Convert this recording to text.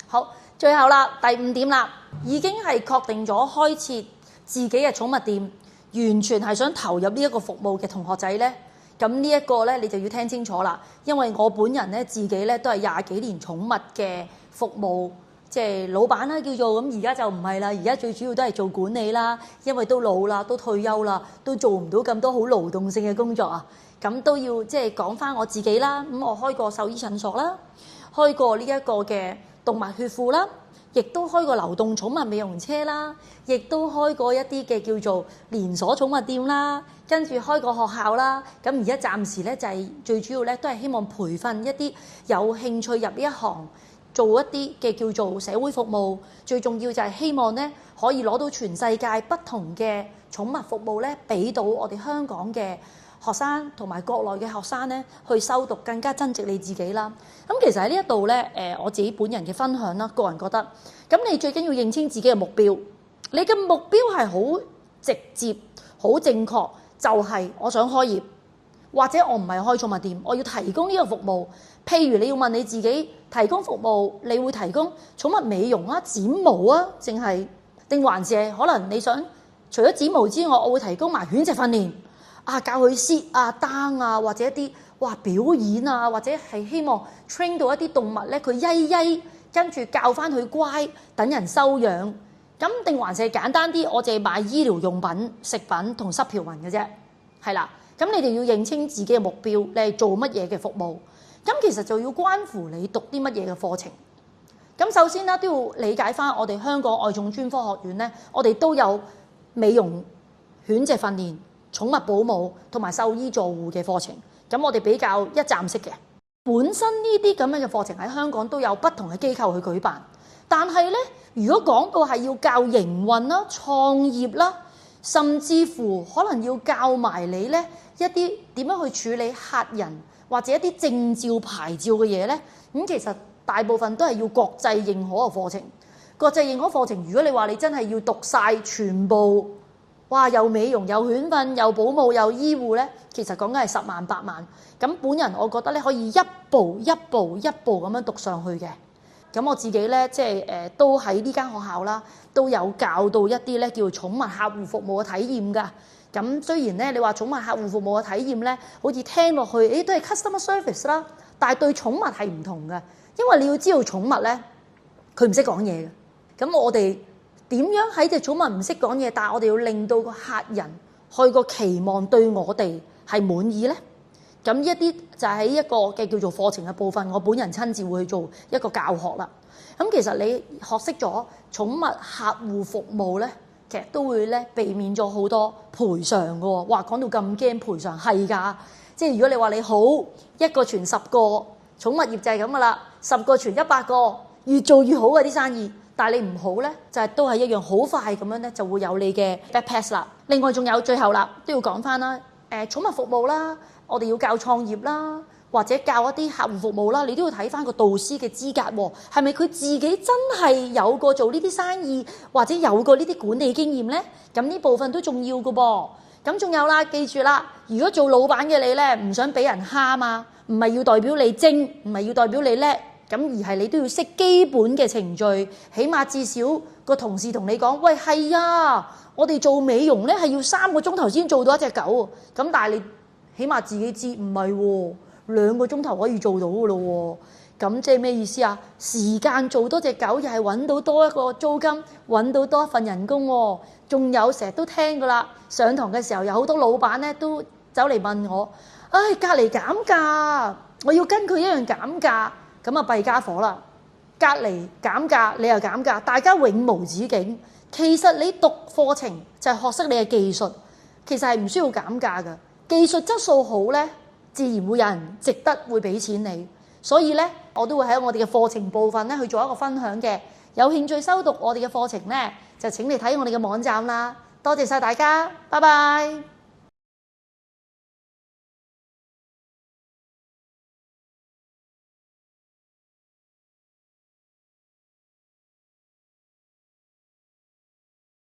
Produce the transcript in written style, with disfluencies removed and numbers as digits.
好，最後啦，第5點啦，已經係確定咗開設自己嘅寵物店，完全係想投入呢一個服務嘅同學仔呢。咁呢一個呢，你就要聽清楚啦，因為我本人呢，自己呢都係20幾年寵物嘅服務，即係老闆啦叫做，咁而家就唔係啦，而家最主要都係做管理啦，因為都老啦，都退休啦，都做唔到咁多好勞動性嘅工作啊，咁都要即係講翻我自己啦。咁我開過獸醫診所啦，開過呢一個嘅動物血庫啦，亦都開過流動寵物美容車啦，亦都開過一啲嘅叫做連鎖寵物店啦，跟住開過學校啦。咁而家暫時咧就係最主要咧都係希望培訓一啲有興趣入呢一行做一啲嘅叫做社會服務。最重要就係希望咧可以攞到全世界不同嘅寵物服務咧，俾到我哋香港嘅學生同埋國內嘅學生咧去修讀，更加增值你自己啦。咁其實喺呢一度咧，我自己本人嘅分享啦，個人覺得，咁你最緊要認清自己嘅目標。你嘅目標係好直接、好正確，就係我想開業，或者我唔係開寵物店，我要提供呢個服務。譬如你要問你自己，提供服務，你會提供寵物美容啊、剪毛啊，定還是係可能你想除咗剪毛之外，我會提供埋犬隻訓練啊，教佢 sit 啊、down 啊，或者一啲表演啊，或者係希望 train 到一啲動物咧，佢曳曳，跟住教翻佢乖，等人收養。咁定還是係簡單啲，我淨係賣醫療用品、食品同濕條紋嘅啫，係啦。咁你哋要認清自己嘅目標，你係做乜嘢嘅服務。咁其實就要關乎你讀啲乜嘢嘅課程。咁首先咧都要理解翻我哋香港愛寵專科學院咧，我哋都有美容、犬隻訓練、寵物保姆同埋獸醫助護嘅課程。咁我哋比較一站式嘅。本身呢啲咁樣嘅課程喺香港都有不同嘅機構去舉辦，但係咧，如果講到係要教營運啦、創業啦，甚至乎可能要教埋你咧一啲點樣去處理客人或者一啲證照牌照嘅嘢咧，咁其實大部分都係要國際認可嘅課程。國際認可課程，如果你話你真係要讀晒全部，哇！又美容又犬訓又保姆又醫護咧，其實講緊係10萬8萬。咁本人我覺得咧可以一步一步咁樣讀上去嘅。咁我自己咧即係都喺呢間學校啦，都有教到一啲咧叫寵物客戶服務嘅體驗㗎。咁雖然咧你話寵物客戶服務嘅體驗咧，好似聽落去都係 customer service 啦，但係對寵物係唔同嘅，因為你要知道寵物咧佢唔識講嘢嘅。咁我哋點樣喺隻寵物唔識講嘢，但係我哋要令到個客人去個期望對我哋係滿意呢？咁一啲就係一個嘅叫做課程嘅部分，我本人親自會去做一個教學啦。咁其實你學識咗寵物客戶服務呢，其實都會咧避免咗好多賠償嘅喎。哇，講到咁驚賠償係㗎，即係如果你話你好一個傳10個，寵物業就係咁噶啦，10個傳100個，越做越好嘅啲生意。但係你唔好咧，就係都係一樣好快咁樣咧，就會有你嘅 bad pass 啦。另外仲有最後啦，都要講翻啦。寵物服務啦，我哋要教創業啦，或者教一啲客戶服務啦，你都要睇翻個導師嘅資格喎，係咪佢自己真係有過做呢啲生意，或者有過呢啲管理經驗咧？咁呢部分都重要嘅噃。咁仲有啦，記住啦，如果做老闆嘅你咧，唔想俾人蝦嘛，唔係要代表你精，唔係要代表你叻。咁而係你都要識基本嘅程序，起碼至少個同事同你講，喂，係啊，我哋做美容咧係要3個鐘頭先做到一隻狗，咁但係你起碼自己知唔係喎，2個鐘頭可以做到嘅咯喎，咁即係咩意思啊？時間做多隻狗又係揾到多一個租金，揾到多一份人工喎。仲有成日都聽㗎啦，上堂嘅時候有好多老闆咧都走嚟問我，唉，隔離減價，我要跟佢一樣減價。咁啊弊家伙啦！隔離減價，你又減價，大家永無止境。其實你讀課程就係學識你嘅技術，其實係唔需要減價嘅。技術質素好咧，自然會有人值得會俾錢你。所以咧，我都會喺我哋嘅課程部分咧去做一個分享嘅。有興趣修讀我哋嘅課程咧，就請你睇我哋嘅網站啦。多謝晒大家，拜拜。